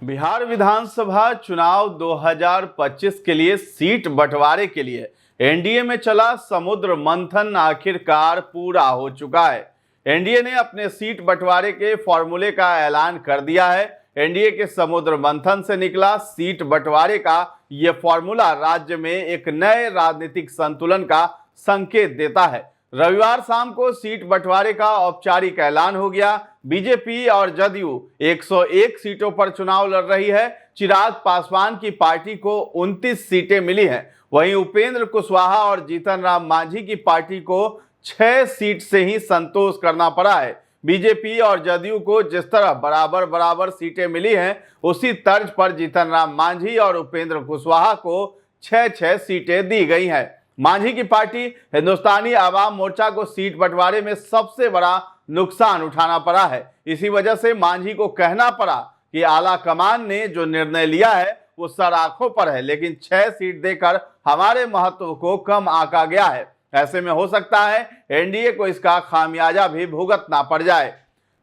बिहार विधानसभा चुनाव 2025 के लिए सीट बंटवारे के लिए एनडीए में चला समुद्र मंथन आखिरकार पूरा हो चुका है। एनडीए ने अपने सीट बंटवारे के फॉर्मूले का ऐलान कर दिया है। एनडीए के समुद्र मंथन से निकला सीट बंटवारे का यह फॉर्मूला राज्य में एक नए राजनीतिक संतुलन का संकेत देता है। रविवार शाम को सीट बंटवारे का औपचारिक ऐलान हो गया। बीजेपी और जदयू 101 सीटों पर चुनाव लड़ रही है। चिराग पासवान की पार्टी को 29 सीटें मिली हैं। वहीं उपेंद्र कुशवाहा और जीतन राम मांझी की पार्टी को 6 सीट से ही संतोष करना पड़ा है। बीजेपी और जदयू को जिस तरह बराबर बराबर सीटें मिली हैं, उसी तर्ज पर जीतन राम मांझी और उपेंद्र कुशवाहा को 6 सीटें दी गई हैं। मांझी की पार्टी हिंदुस्तानी आवाम मोर्चा को सीट बंटवारे में सबसे बड़ा नुकसान उठाना पड़ा है। इसी वजह से मांझी को कहना पड़ा कि आला कमान ने जो निर्णय लिया है वो सर आंखों पर है, लेकिन 6 सीट देकर हमारे महत्व को कम आंका गया है। ऐसे में हो सकता है एनडीए को इसका खामियाजा भी भुगतना पड़ जाए।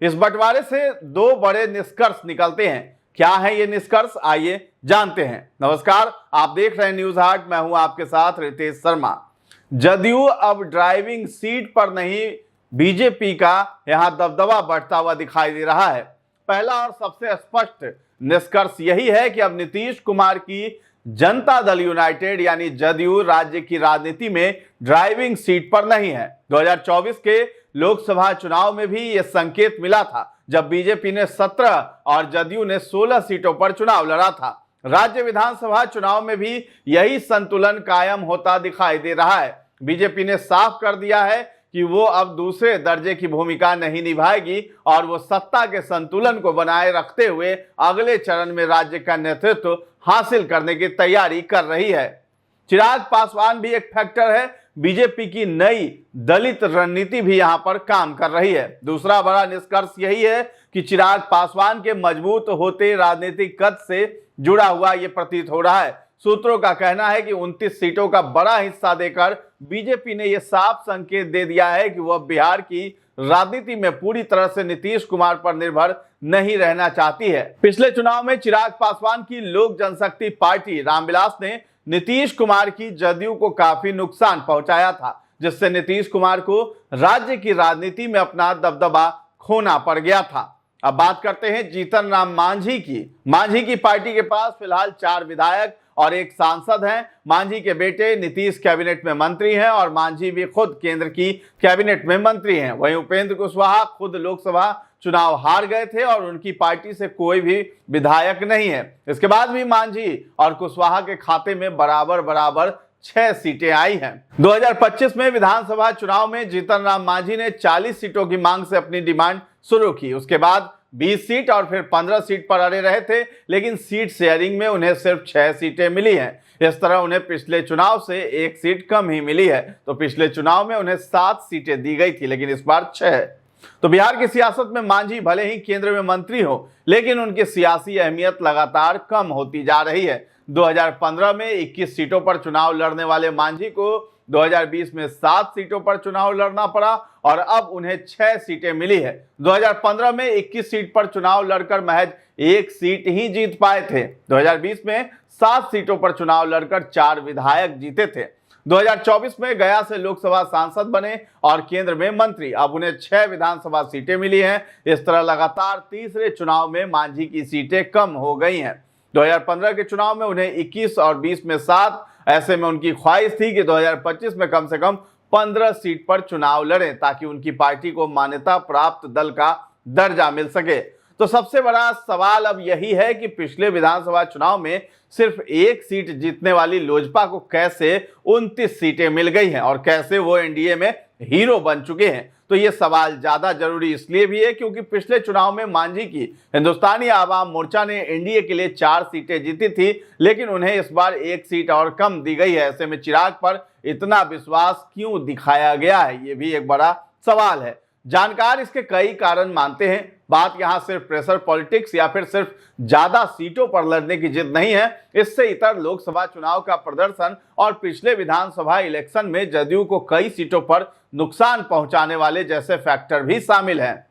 इस बंटवारे से 2 बड़े निष्कर्ष निकलते हैं। क्या है ये निष्कर्ष, आइए जानते हैं। नमस्कार, आप देख रहे हैं न्यूज हाट, मैं हूं आपके साथ रितेश शर्मा। जदयू अब ड्राइविंग सीट पर नहीं, बीजेपी का यहां दबदबा बढ़ता हुआ दिखाई दे रहा है। पहला और सबसे स्पष्ट निष्कर्ष यही है कि अब नीतीश कुमार की जनता दल यूनाइटेड यानी जदयू राज्य की राजनीति में ड्राइविंग सीट पर नहीं है। 2024 के लोकसभा चुनाव में भी यह संकेत मिला था, जब बीजेपी ने 17 और जदयू ने 16 सीटों पर चुनाव लड़ा था। राज्य विधानसभा चुनाव में भी यही संतुलन कायम होता दिखाई दे रहा है। बीजेपी ने साफ कर दिया है कि वो अब दूसरे दर्जे की भूमिका नहीं निभाएगी और वो सत्ता के संतुलन को बनाए रखते हुए अगले चरण में राज्य का नेतृत्व हासिल करने की तैयारी कर रही है। चिराग पासवान भी एक फैक्टर है। बीजेपी की नई दलित रणनीति भी यहां पर काम कर रही है। दूसरा बड़ा निष्कर्ष यही है कि चिराग पासवान के मजबूत होते राजनीतिक कद से जुड़ा हुआ यह प्रतीत हो रहा है। सूत्रों का कहना है कि 29 सीटों का बड़ा हिस्सा देकर बीजेपी ने यह साफ संकेत दे दिया है कि वह बिहार की राजनीति में पूरी तरह से नीतीश कुमार पर निर्भर नहीं रहना चाहती है। पिछले चुनाव में चिराग पासवान की लोक जनशक्ति पार्टी रामविलास ने नीतीश कुमार की जदयू को काफी नुकसान पहुंचाया था, जिससे नीतीश कुमार को राज्य की राजनीति में अपना दबदबा खोना पड़ गया था। अब बात करते हैं जीतन राम मांझी की। मांझी की पार्टी के पास फिलहाल 4 विधायक और 1 सांसद हैं। मांझी के बेटे नीतीश कैबिनेट में मंत्री हैं और मांझी भी खुद केंद्र की कैबिनेट में मंत्री हैं। वहीं उपेंद्र कुशवाहा खुद लोकसभा चुनाव हार गए थे और उनकी पार्टी से कोई भी विधायक नहीं है। इसके बाद भी मांझी और कुशवाहा के खाते में बराबर बराबर 6 सीटें आई हैं। 2025 में विधानसभा चुनाव में जीतन राम मांझी ने 40 सीटों की मांग से अपनी डिमांड शुरू की। उसके बाद 20 सीट और फिर 15 सीट पर अड़े रहे थे, लेकिन सीट शेयरिंग में उन्हें सिर्फ 6 सीटें मिली हैं। इस तरह उन्हें पिछले चुनाव से 1 सीट कम ही मिली है। तो पिछले चुनाव में उन्हें 7 सीटें दी गई थी, लेकिन इस बार 6। तो बिहार की सियासत में मांझी भले ही केंद्र में मंत्री हो, लेकिन उनकी सियासी अहमियत लगातार कम होती जा रही है। 2015 में 21 सीटों पर चुनाव लड़ने वाले मांझी को 2020 में 7 सीटों पर चुनाव लड़ना पड़ा और अब उन्हें 6 सीटें मिली है। 2015 में 21 सीट पर चुनाव लड़कर महज 1 सीट ही जीत पाए थे। 2020 में 7 सीटों पर चुनाव लड़कर 4 विधायक जीते थे। 2024 में गया से लोकसभा सांसद बने और केंद्र में मंत्री। अब उन्हें 6 विधानसभा सीटें मिली हैं। इस तरह लगातार तीसरे चुनाव में मांझी की सीटें कम हो गई हैं। 2015 के चुनाव में उन्हें 21 और 20 में 7। ऐसे में उनकी ख्वाहिश थी कि 2025 में कम से कम 15 सीट पर चुनाव लड़ें, ताकि उनकी पार्टी को मान्यता प्राप्त दल का दर्जा मिल सके। तो सबसे बड़ा सवाल अब यही है कि पिछले विधानसभा चुनाव में सिर्फ 1 सीट जीतने वाली लोजपा को कैसे 29 सीटें मिल गई हैं और कैसे वो एनडीए में हीरो बन चुके हैं। तो ये सवाल ज्यादा जरूरी इसलिए भी है क्योंकि पिछले चुनाव में मांझी की हिंदुस्तानी आवाम मोर्चा ने एनडीए के लिए 4 सीटें जीती थी, लेकिन उन्हें इस बार 1 सीट और कम दी गई है। ऐसे में चिराग पर इतना विश्वास क्यों दिखाया गया है, ये भी एक बड़ा सवाल है। जानकार इसके कई कारण मानते हैं। बात यहां सिर्फ प्रेशर पॉलिटिक्स या फिर सिर्फ ज्यादा सीटों पर लड़ने की जिद नहीं है। इससे इतर लोकसभा चुनाव का प्रदर्शन और पिछले विधानसभा इलेक्शन में जदयू को कई सीटों पर नुकसान पहुंचाने वाले जैसे फैक्टर भी शामिल हैं।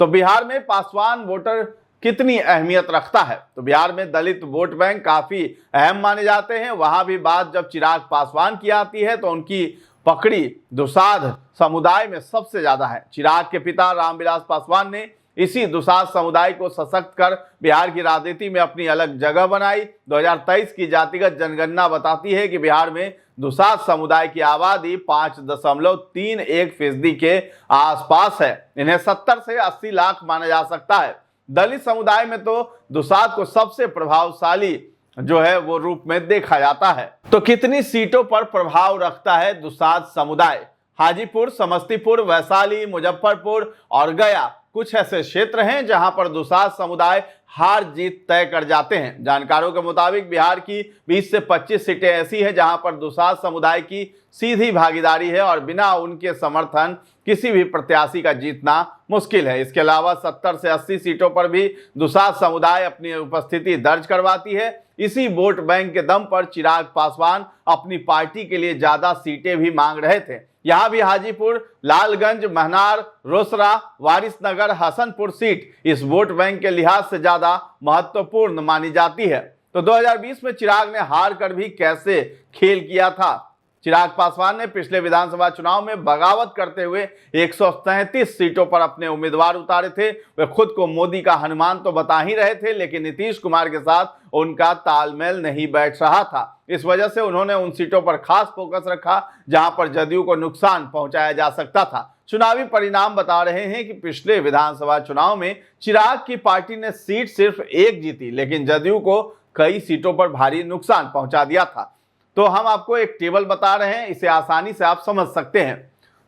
तो बिहार में पासवान वोटर कितनी अहमियत रखता है। तो बिहार में दलित वोट बैंक काफी अहम माने जाते हैं। वहां भी बात जब चिराग पासवान की आती है तो उनकी पकड़ी दुसाध समुदाय में सबसे ज्यादा है। चिराग के पिता रामविलास पासवान ने इसी दुसाध समुदाय को सशक्त कर बिहार की राजनीति में अपनी अलग जगह बनाई। 2023 की जातिगत जनगणना बताती है कि बिहार में दुसाध समुदाय की आबादी 5.31% के आसपास है। इन्हें 70 से 80 लाख माना जा सकता है। दलित समुदाय में तो दुसाध को सबसे प्रभावशाली जो है वो रूप में देखा जाता है। तो कितनी सीटों पर प्रभाव रखता है दुसाध समुदाय? हाजीपुर, समस्तीपुर, वैशाली, मुजफ्फरपुर और गया कुछ ऐसे क्षेत्र हैं जहां पर दुसाध समुदाय हार जीत तय कर जाते हैं। जानकारों के मुताबिक बिहार की 20 से 25 सीटें ऐसी हैं जहां पर दुसाध समुदाय की सीधी भागीदारी है और बिना उनके समर्थन किसी भी प्रत्याशी का जीतना मुश्किल है। इसके अलावा 70 से 80 सीटों पर भी दुसाध समुदाय अपनी उपस्थिति दर्ज करवाती है। इसी वोट बैंक के दम पर चिराग पासवान अपनी पार्टी के लिए ज्यादा सीटें भी मांग रहे थे। यहां भी हाजीपुर, लालगंज, महनार, रोसड़ा, वारिसनगर, हसनपुर सीट इस वोट बैंक के लिहाज से ज्यादा महत्वपूर्ण मानी जाती है। तो 2020 में चिराग ने हार कर भी कैसे खेल किया था? चिराग पासवान ने पिछले विधानसभा चुनाव में बगावत करते हुए 137 सीटों पर अपने उम्मीदवार उतारे थे। वे खुद को मोदी का हनुमान तो बता ही रहे थे, लेकिन नीतीश कुमार के साथ उनका तालमेल नहीं बैठ रहा था। इस वजह से उन्होंने उन सीटों पर खास फोकस रखा जहां पर जदयू को नुकसान पहुंचाया जा सकता था। चुनावी परिणाम बता रहे हैं कि पिछले विधानसभा चुनाव में चिराग की पार्टी ने सीट सिर्फ एक जीती, लेकिन जदयू को कई सीटों पर भारी नुकसान पहुंचा दिया था। तो हम आपको एक टेबल बता रहे हैं, इसे आसानी से आप समझ सकते हैं।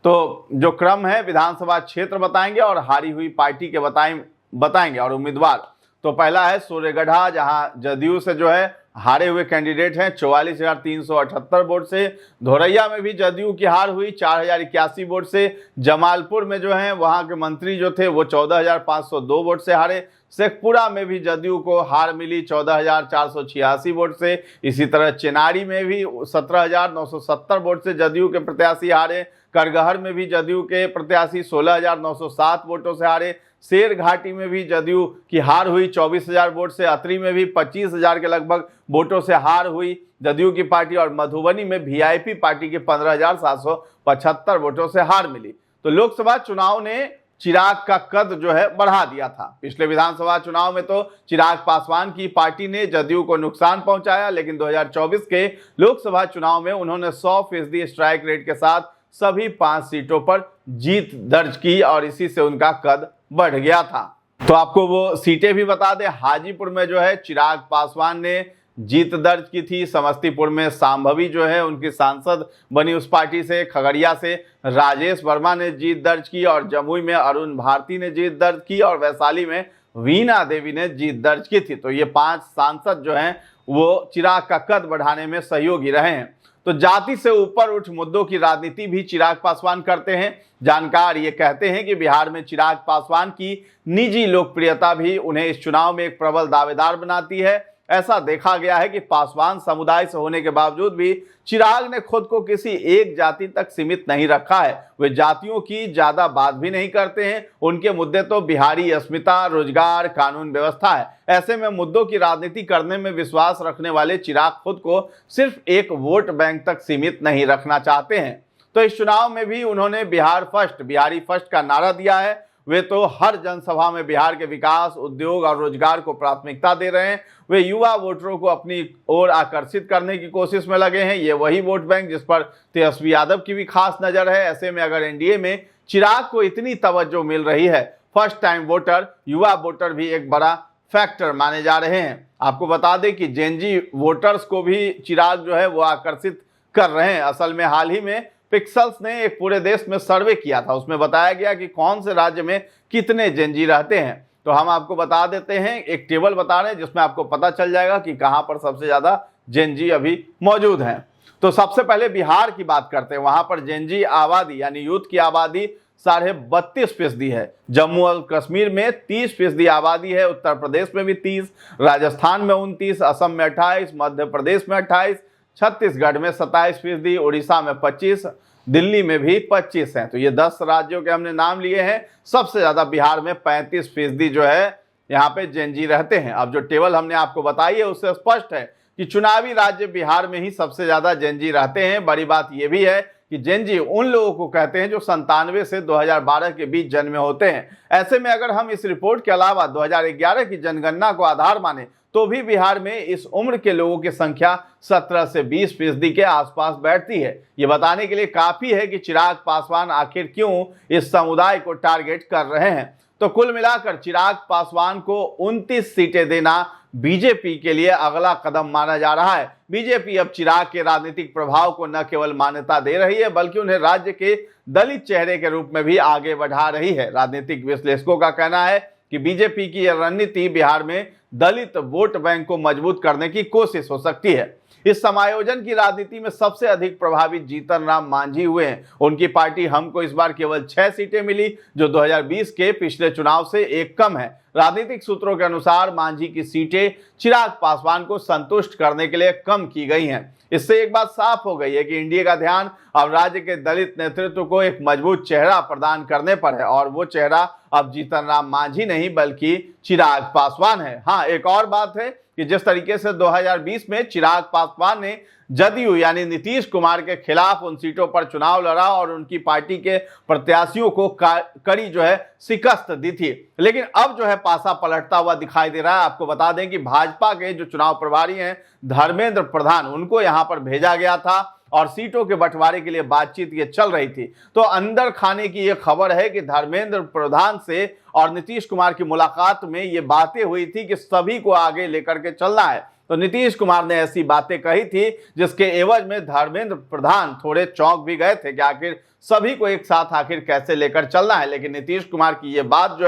तो जो क्रम है, विधानसभा क्षेत्र बताएंगे और हारी हुई पार्टी के बताएंगे और उम्मीदवार। तो पहला है सूर्यगढ़ा, जहां जदयू से जो है हारे हुए कैंडिडेट हैं 44,378 वोट से। धोरैया में भी जदयू की हार हुई 4,081 वोट से। जमालपुर में जो है वहां के मंत्री जो थे वो 14,502 वोट से हारे। शेखपुरा में भी जदयू को हार मिली 14,486 वोट से। इसी तरह चेनारी में भी 17,970 वोट से जदयू के प्रत्याशी हारे। करगहर में भी जदयू के प्रत्याशी 16,907 वोटों से हारे। शेर घाटी में भी जदयू की हार हुई 24,000 वोट से। अतरी में भी 25,000 के लगभग वोटों से हार हुई जदयू की पार्टी। और मधुबनी में वीआईपी पार्टी के 15,775 वोटों से हार मिली। तो लोकसभा चुनाव ने चिराग का कद जो है बढ़ा दिया था। पिछले विधानसभा चुनाव में तो चिराग पासवान की पार्टी ने जदयू को नुकसान पहुंचाया, लेकिन 2024 के लोकसभा चुनाव में उन्होंने 100% स्ट्राइक रेट के साथ सभी 5 सीटों पर जीत दर्ज की और इसी से उनका कद बढ़ गया था। तो आपको वो सीटें भी बता दें। हाजीपुर में जो है चिराग पासवान ने जीत दर्ज की थी। समस्तीपुर में सांभवी जो है उनकी सांसद बनी उस पार्टी से। खगड़िया से राजेश वर्मा ने जीत दर्ज की और जमुई में अरुण भारती ने जीत दर्ज की और वैशाली में वीणा देवी ने जीत दर्ज की थी। तो ये 5 सांसद जो हैं वो चिराग का कद बढ़ाने में सहयोगी रहे हैं। तो जाति से ऊपर उठ मुद्दों की राजनीति भी चिराग पासवान करते हैं। जानकार ये कहते हैं कि बिहार में चिराग पासवान की निजी लोकप्रियता भी उन्हें इस चुनाव में एक प्रबल दावेदार बनाती है। ऐसा देखा गया है कि पासवान समुदाय से होने के बावजूद भी चिराग ने खुद को किसी एक जाति तक सीमित नहीं रखा है। वे जातियों की ज्यादा बात भी नहीं करते हैं। उनके मुद्दे तो बिहारी अस्मिता, रोजगार, कानून व्यवस्था है। ऐसे में मुद्दों की राजनीति करने में विश्वास रखने वाले चिराग खुद को सिर्फ एक वोट बैंक तक सीमित नहीं रखना चाहते हैं। तो इस चुनाव में भी उन्होंने बिहार फर्स्ट, बिहारी फर्स्ट का नारा दिया है। वे तो हर जनसभा में बिहार के विकास, उद्योग और रोजगार को प्राथमिकता दे रहे हैं। वे युवा वोटरों को अपनी ओर आकर्षित करने की कोशिश में लगे हैं। ये वही वोट बैंक जिस पर तेजस्वी यादव की भी खास नजर है। ऐसे में अगर एनडीए में चिराग को इतनी तवज्जो मिल रही है, फर्स्ट टाइम वोटर, युवा वोटर भी एक बड़ा फैक्टर माने जा रहे हैं। आपको बता दें कि जेनजी वोटर्स को भी चिराग जो है वो आकर्षित कर रहे हैं। असल में हाल ही में पिक्सल्स ने एक पूरे देश में सर्वे किया था, उसमें बताया गया कि कौन से राज्य में कितने जेनजी रहते हैं। तो हम आपको बता देते हैं, एक टेबल बता रहे हैं जिसमें आपको पता चल जाएगा कि कहां पर सबसे ज्यादा जेनजी अभी मौजूद हैं। तो सबसे पहले बिहार की बात करते हैं। वहां पर जेनजी आबादी यानी यूथ की आबादी 32.5% है। जम्मू और कश्मीर में 30% आबादी है। उत्तर प्रदेश में भी 30, राजस्थान में 29, असम में 28, मध्य प्रदेश में 28, छत्तीसगढ़ में 27%, उड़ीसा में 25, दिल्ली में भी 25 हैं। तो ये 10 राज्यों के हमने नाम लिए हैं। सबसे ज्यादा बिहार में 35% जो है यहाँ पे जेनजी रहते हैं। अब जो टेबल हमने आपको बताई है उससे स्पष्ट है कि चुनावी राज्य बिहार में ही सबसे ज्यादा जेनजी रहते हैं। बड़ी बात यह भी है कि जेनजी उन लोगों को कहते हैं जो 97 से 2012 के बीच जन्मे होते हैं। ऐसे में अगर हम इस रिपोर्ट के अलावा 2011 की जनगणना को आधार माने तो भी बिहार में इस उम्र के लोगों की संख्या 17 से 20% के आसपास बैठती है। ये बताने के लिए काफी है कि चिराग पासवान आखिर क्यों इस समुदाय को टारगेट कर रहे हैं। तो कुल मिलाकर चिराग पासवान को 29 सीटें देना बीजेपी के लिए अगला कदम माना जा रहा है। बीजेपी अब चिराग के राजनीतिक प्रभाव को न केवल मान्यता दे रही है बल्कि उन्हें राज्य के दलित चेहरे के रूप में भी आगे बढ़ा रही है। राजनीतिक विश्लेषकों का कहना है कि बीजेपी की यह रणनीति बिहार में दलित वोट बैंक को मजबूत करने की कोशिश हो सकती है। इस समायोजन की राजनीति में सबसे अधिक प्रभावित जीतन राम मांझी हुए हैं। उनकी पार्टी हमको इस बार केवल 6 सीटें मिली, जो 2020 के पिछले चुनाव से एक कम है। राजनीतिक सूत्रों के अनुसार मांझी की सीटें चिराग पासवान को संतुष्ट करने के लिए कम की गई हैं। इससे एक बात साफ हो गई है कि एनडीए का ध्यान अब राज्य के दलित नेतृत्व को एक मजबूत चेहरा प्रदान करने पर है, और वो चेहरा अब जीतन राम मांझी नहीं बल्कि चिराग पासवान है। हाँ, एक और बात है कि जिस तरीके से 2020 में चिराग पासवान ने जदयू यानी नीतीश कुमार के खिलाफ उन सीटों पर चुनाव लड़ा और उनकी पार्टी के प्रत्याशियों को कड़ी शिकस्त दी थी, लेकिन अब पासा पलटता हुआ दिखाई दे रहा है। आपको बता दें कि भाजपा के जो चुनाव प्रभारी हैं धर्मेंद्र प्रधान, उनको यहां पर भेजा गया था और सीटों के बंटवारे के लिए बातचीत ये चल रही थी। तो अंदर खाने की ये खबर है कि धर्मेंद्र प्रधान से और नीतीश कुमार की मुलाकात में ये बातें हुई थी कि सभी को आगे लेकर के चलना है। तो नीतीश कुमार ने ऐसी बातें कही थी जिसके एवज में धर्मेंद्र प्रधान थोड़े चौंक भी गए थे कि आखिर सभी को एक साथ आखिर कैसे लेकर चलना है। लेकिन नीतीश कुमार की ये बात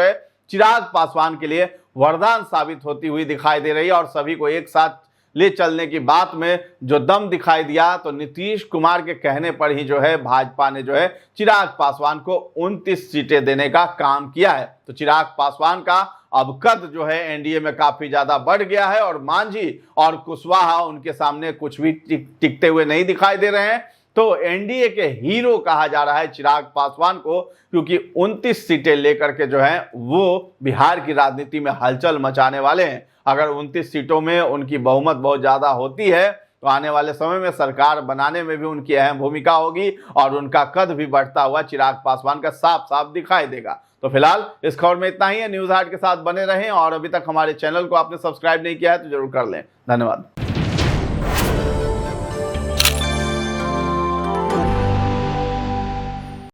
चिराग पासवान के लिए वरदान साबित होती हुई दिखाई दे रही है और सभी को एक साथ ले चलने की बात में जो दम दिखाई दिया, तो नीतीश कुमार के कहने पर ही भाजपा ने चिराग पासवान को 29 सीटें देने का काम किया है। तो चिराग पासवान का अब कद एनडीए में काफी ज्यादा बढ़ गया है और मांझी और कुशवाहा उनके सामने कुछ भी टिकते हुए नहीं दिखाई दे रहे हैं। तो एनडीए के हीरो कहा जा रहा है चिराग पासवान को, क्योंकि 29 सीटें लेकर के वो बिहार की राजनीति में हलचल मचाने वाले हैं। अगर 29 सीटों में उनकी बहुमत बहुत ज्यादा होती है तो आने वाले समय में सरकार बनाने में भी उनकी अहम भूमिका होगी और उनका कद भी बढ़ता हुआ चिराग पासवान का साफ साफ दिखाई देगा। तो फिलहाल इस खबर में इतना ही है। न्यूज़ हाट के साथ बने रहें और अभी तक हमारे चैनल को आपने सब्सक्राइब नहीं किया है तो जरूर कर लें। धन्यवाद।